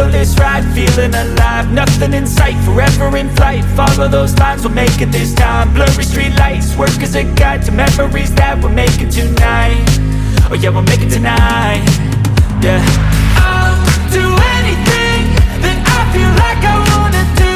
windowless ride, feeling alive. Nothing in sight, forever in flight. Follow those lines, we'll make it this time. Blurry street lights, work as a guide to memories that we're making tonight. Oh yeah, we'll make it tonight. Yeah, I'll do anything that I feel like I wanna do.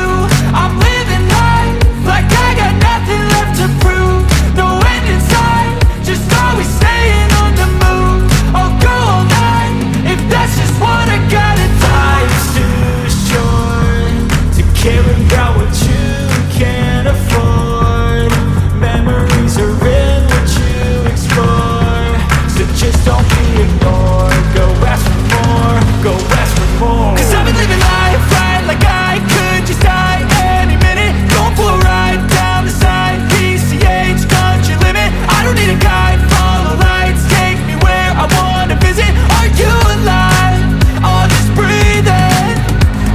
I'm living life like I got nothing left to prove. No end in sight, just always staying on the move. I'll go all night if that's just what I gotta do. Life's too short to care about what you can't afford. Memories are in what you explore, so just don't be ignored. Go ask for more, go ask for more. Cause I've been living life right like I could just die any minute. Going for a ride down the side, PCH, country limit. I don't need a guide, follow lights, take me where I wanna visit. Are you alive? Or just breathing?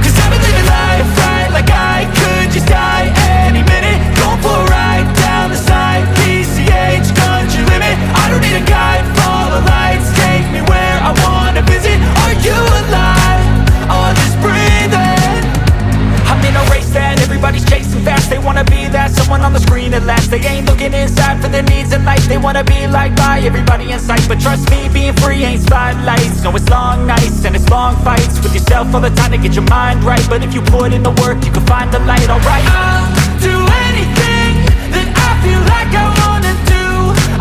Cause I've been living life right like I could just die any minute. Going for a ride down the side, PCH, country limit. I don't need a guide, follow lights, take me where I wanna visit. Are you alive? Or just breathing? I'm in a race that everybody's chasing fast. They wanna be that someone on the screen at last. They ain't looking inside for their needs in life. They wanna be liked by everybody in sight. But trust me, being free ain't spotlights. No, it's long nights and it's long fights with yourself all the time to get your mind right. But if you put in the work, you can find the light, alright. I'll do anything that I feel like I wanna do.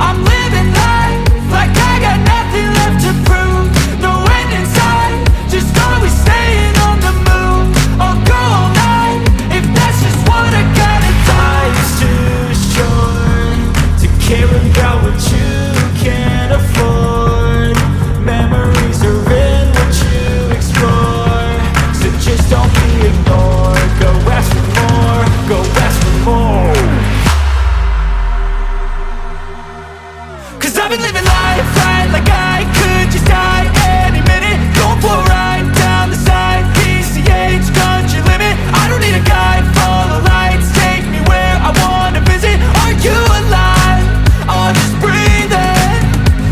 I'm living life like I got nothing left to prove. No end in sight, just always staying on the move. I'll go all night if that's just what I gotta do. Life's too short to care about what you can't afford. Memories are in what you explore, so just don't be ignored. Go ask for more, go ask for more. Cause I've been living life right like I could just die any minute. Going for a ride down the side, PCH, country limit. I don't need a guide, follow lights, take me where I wanna visit. Are you alive? Or just breathing?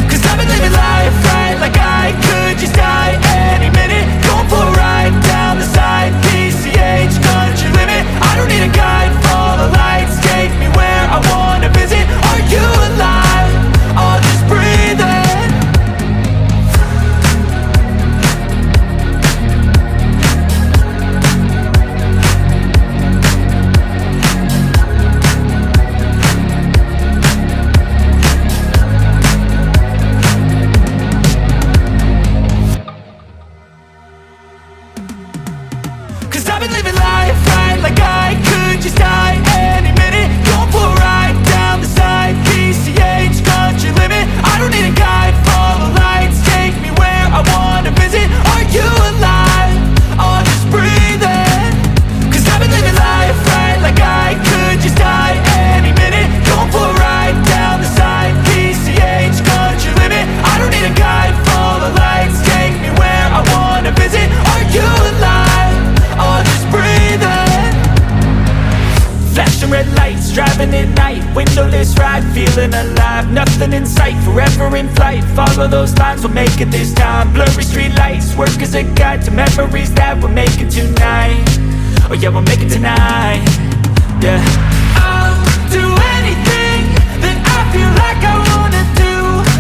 Cause I've been living life right like I could just die any minute. Going for a ride down the side, PCH, country limit. I don't need a guide, follow lights, take me where I wanna visit. Are you alive? Or just breathing? Cause I've been living life right like I could just die any minute. Going for a ride down the side, PCH, country limit. I don't need a guide, follow lights, take me where I wanna visit. Are you alive? Or just breathing? Cause I've been living life right like I could just die any minute. Going for a ride down the side, PCH, country limit. I don't need a guide, follow lights, take me where I wanna visit. Are you alive? Or just breathing? Flashing red lights, driving at night. Windowless ride, feeling alive. Nothing in sight, forever in flight. Follow those lines, we'll make it this time. Blurry street lights, work as a guide to memories that we're making tonight. Oh yeah, we'll make it tonight. Yeah, I'll do anything that I feel like I wanna do.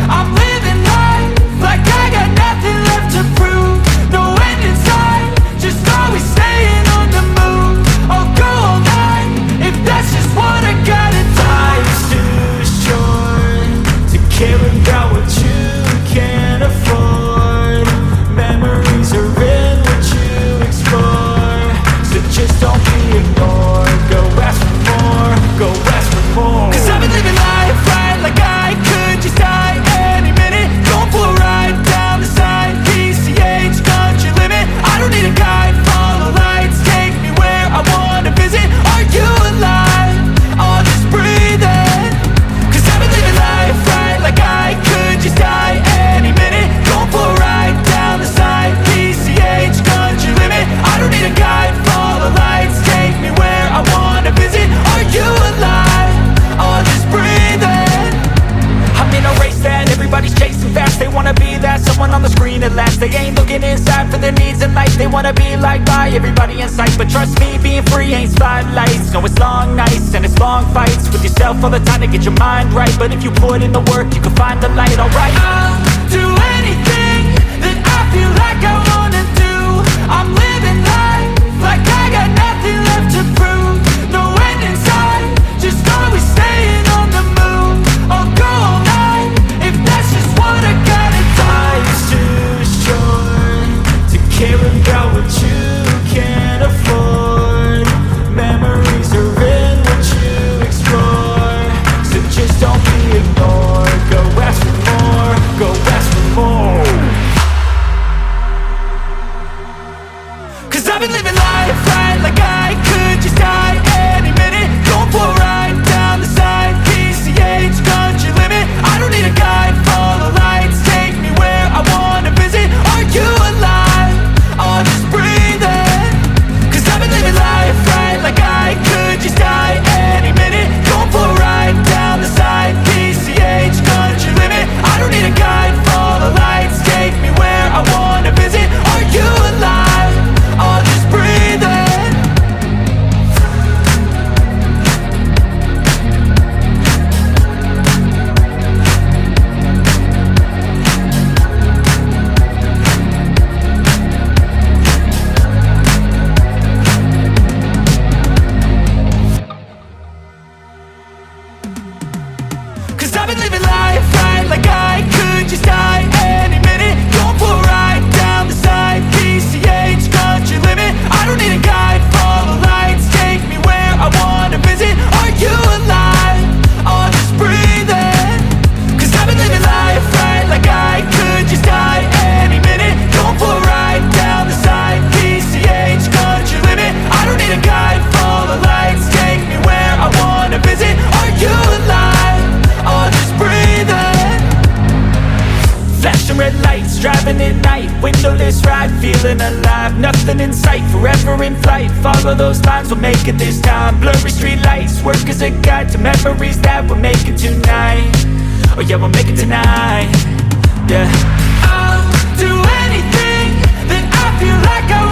I'm living life like I got nothing left to prove. No end in sight, just always staying on the move. I'll go all night if that's just what I gotta do. Life's too short to care about what you can't afford. Memories are in what you explore, so just don't be ignored. Go ask for more. feel like bye, everybody in sight. But trust me, being free ain't spotlights. No, it's long nights and it's long fights with yourself all the time to get your mind right. But if you put in the work, you can find the light, alright. I'll do anything that I feel like I wanna do. I'm living life like I got nothing left to prove. No end in sight, just always staying on the move. I'll go all night if that's just what I gotta do. Life's too short to care about what you can't afford. Memories are in what you explore, so just don't be ignored. Go ask for more, go ask for more. Cause I've been living life right like I could just die any minute. Going for a ride down the side, PCH country limit. I don't need a guide, follow lights, take me where I wanna visit. Are you alive? Or just breathing? Cause I've been living life right like I could just die any minute. Going for a ride down the side, PCH country limit. I don't need a guide, follow lights, take me where I wanna visit. Are you alive? Or just breathing? Cause I've been living life right like I could just die any minute. Going for a ride down the side, PCH country limit. I don't need a guide, follow lights, take me where I wanna visit. Are you alive? Or just breathing? Cause I've been living life right like I could just die any minute. Going for a ride down the side, PCH country limit. I don't need a guide, follow lights, take me where I wanna visit. Are you alive? Or just breathing? Flashing red lights, driving at night, windowless ride, feeling alive. Nothing in sight, forever in flight. Follow those lines, we'll make it this time. Blurry street lights, work as a guide to memories that we're making tonight. Oh yeah, we'll make it tonight. Yeah. I'll do anything that I feel like I